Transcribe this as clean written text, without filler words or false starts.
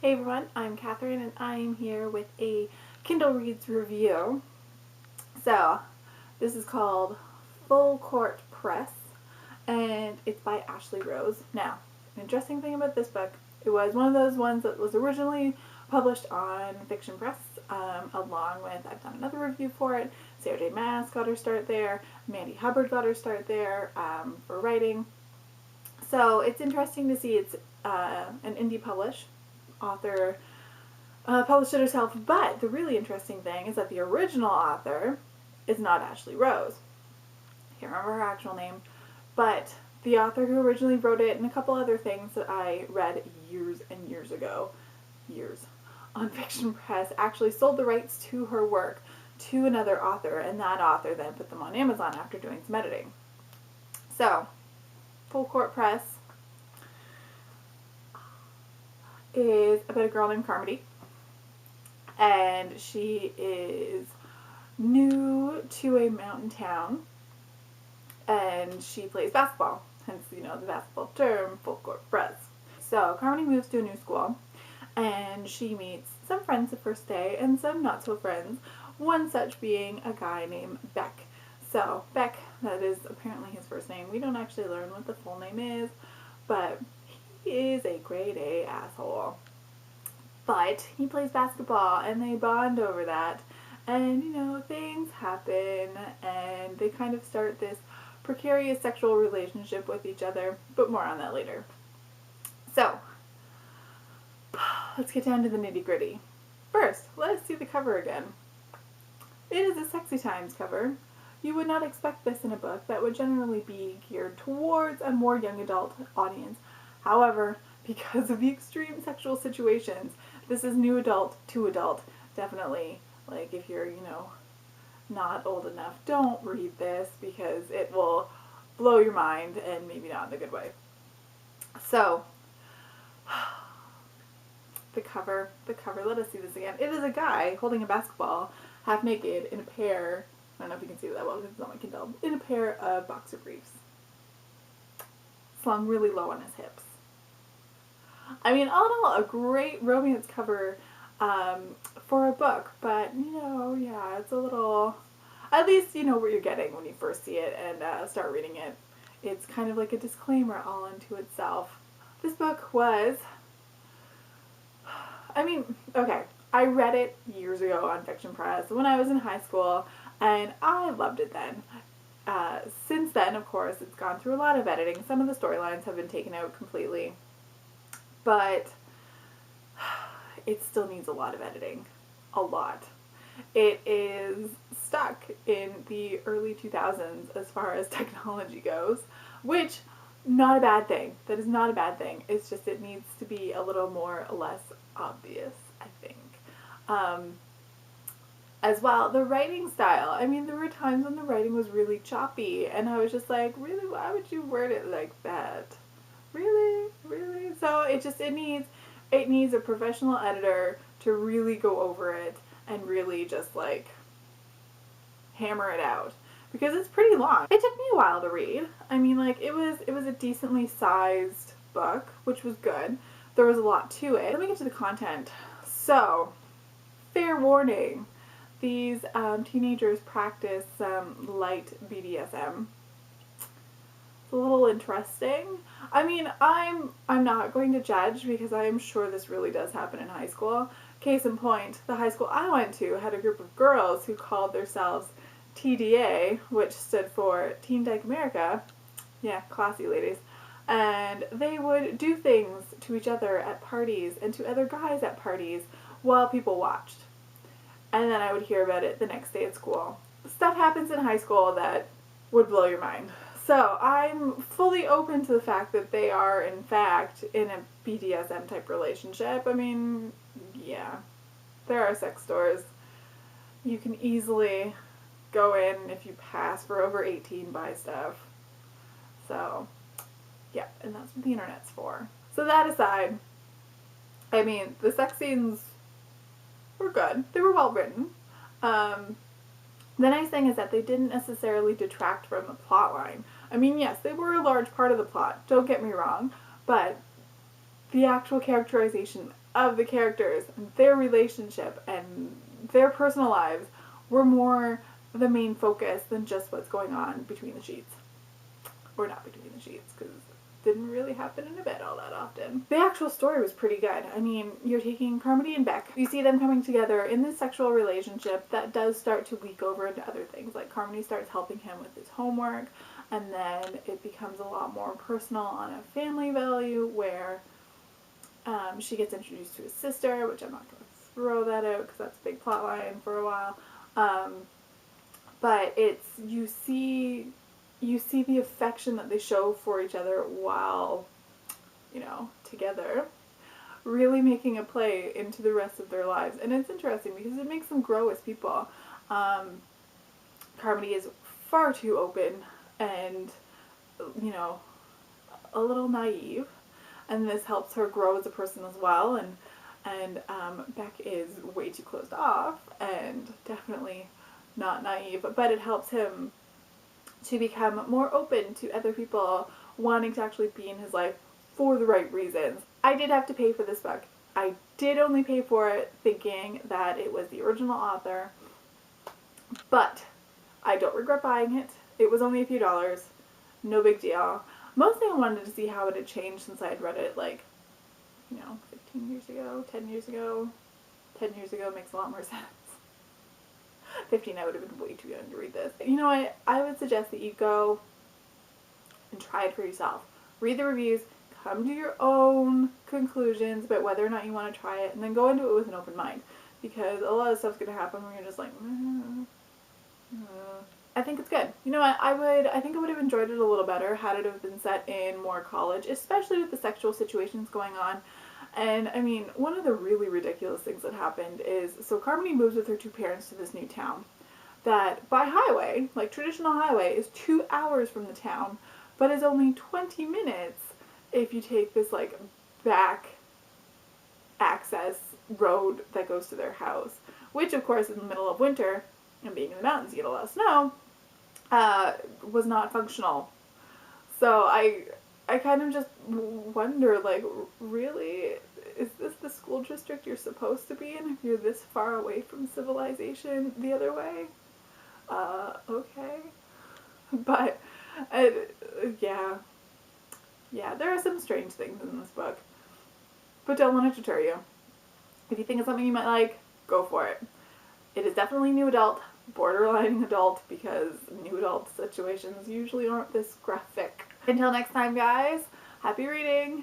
Hey everyone, I'm Catherine and I'm here with a Kindle Reads review. So, this is called Full Court Press and it's by Ashley Rose. Now, an interesting thing about this book, it was one of those ones that was originally published on Fiction Press, along with, I've done another review for it, Sarah J. Maas got her start there, Mandy Hubbard got her start there for writing. So it's interesting to see it's an indie publish. Author published it herself, but the really interesting thing is that the original author is not Ashley Rose. I can't remember her actual name, but the author who originally wrote it and a couple other things that I read years and years ago, on Fiction Press, actually sold the rights to her work to another author, and that author then put them on Amazon after doing some editing. So, Full Court Press is about a girl named Carmody, and she is new to a mountain town, and she plays basketball, hence, the basketball term, full court press. So Carmody moves to a new school, and she meets some friends the first day, and some not so friends, one such being a guy named Beck. So Beck, that is apparently his first name. We don't actually learn what the full name is, but he is a grade A asshole. But he plays basketball and they bond over that. And, things happen and they kind of start this precarious sexual relationship with each other, but more on that later. So, let's get down to the nitty-gritty. First, let us see the cover again. It is a Sexy Times cover. You would not expect this in a book that would generally be geared towards a more young adult audience. However, because of the extreme sexual situations, this is new adult to adult. Definitely, like, if you're, not old enough, don't read this because it will blow your mind and maybe not in a good way. So, the cover, let us see this again. It is a guy holding a basketball, half naked, in a pair, I don't know if you can see that well because it's on my Kindle, in a pair of boxer briefs, slung really low on his hips. I mean, all in all, a great romance cover for a book, but, yeah, it's a little, at least you know what you're getting when you first see it and start reading it. It's kind of like a disclaimer all unto itself. This book was, okay, I read it years ago on Fiction Press when I was in high school, and I loved it then. Since then, of course, it's gone through a lot of editing. Some of the storylines have been taken out completely, but it still needs a lot of editing. A lot. It is stuck in the early 2000s as far as technology goes, which, not a bad thing. That is not a bad thing. It's just it needs to be a little more or less obvious, I think. As well, the writing style. I mean, there were times when the writing was really choppy, and I was just like, really, why would you word it like that? Really? So it needs a professional editor to really go over it and really just like hammer it out, because it's pretty long. It took me a while to read. I mean, like, it was a decently sized book, which was good. There was a lot to it. Let me get to the content. So, fair warning. These teenagers practice light BDSM. It's a little interesting. I mean, I'm not going to judge because I am sure this really does happen in high school. Case in point, the high school I went to had a group of girls who called themselves TDA, which stood for Teen Dyke America. Yeah, classy ladies. And they would do things to each other at parties and to other guys at parties while people watched. And then I would hear about it the next day at school. Stuff happens in high school that would blow your mind. So I'm fully open to the fact that they are, in fact, in a BDSM type relationship. I mean, yeah, there are sex stores. You can easily go in if you pass for over 18, buy stuff. So, yeah, and that's what the internet's for. So that aside, I mean, the sex scenes were good. They were well written. The nice thing is that they didn't necessarily detract from the plot line. I mean, yes, they were a large part of the plot, don't get me wrong, but the actual characterization of the characters, their relationship, and their personal lives were more the main focus than just what's going on between the sheets. Or not between the sheets, because it didn't really happen in a bed all that often. The actual story was pretty good. I mean, you're taking Carmody and Beck. You see them coming together in this sexual relationship that does start to leak over into other things. Like Carmody starts helping him with his homework, and then it becomes a lot more personal on a family value where she gets introduced to his sister, which I'm not going to throw that out because that's a big plot line for a while. But it's, you see the affection that they show for each other while, together, really making a play into the rest of their lives. And it's interesting because it makes them grow as people. Carmody is far too open and, a little naive. And this helps her grow as a person as well. And Beck is way too closed off and definitely not naive. But it helps him to become more open to other people wanting to actually be in his life for the right reasons. I did have to pay for this book. I did only pay for it thinking that it was the original author, but I don't regret buying it. It was only a few dollars. No big deal. Mostly I wanted to see how it had changed since I had read it 15 years ago, 10 years ago. 10 years ago makes a lot more sense. 15, I would have been way too young to read this. You know what? I would suggest that you go and try it for yourself. Read the reviews, come to your own conclusions about whether or not you want to try it, and then go into it with an open mind. Because a lot of stuff's going to happen where you're just like, I think it's good. You know what? I think I would have enjoyed it a little better had it have been set in more college, especially with the sexual situations going on. And, I mean, one of the really ridiculous things that happened is, so Carmody moves with her two parents to this new town that by highway, like traditional highway, is 2 hours from the town, but is only 20 minutes if you take this, back access road that goes to their house, which, of course, in the middle of winter, and being in the mountains, you get a lot of snow, was not functional. So I kind of just wonder, really? Is this the school district you're supposed to be in if you're this far away from civilization the other way? Okay. But, yeah. Yeah, there are some strange things in this book. But don't let it deter you. If you think it's something you might like, go for it. It is definitely new adult, borderline adult, because new adult situations usually aren't this graphic. Until next time, guys, happy reading!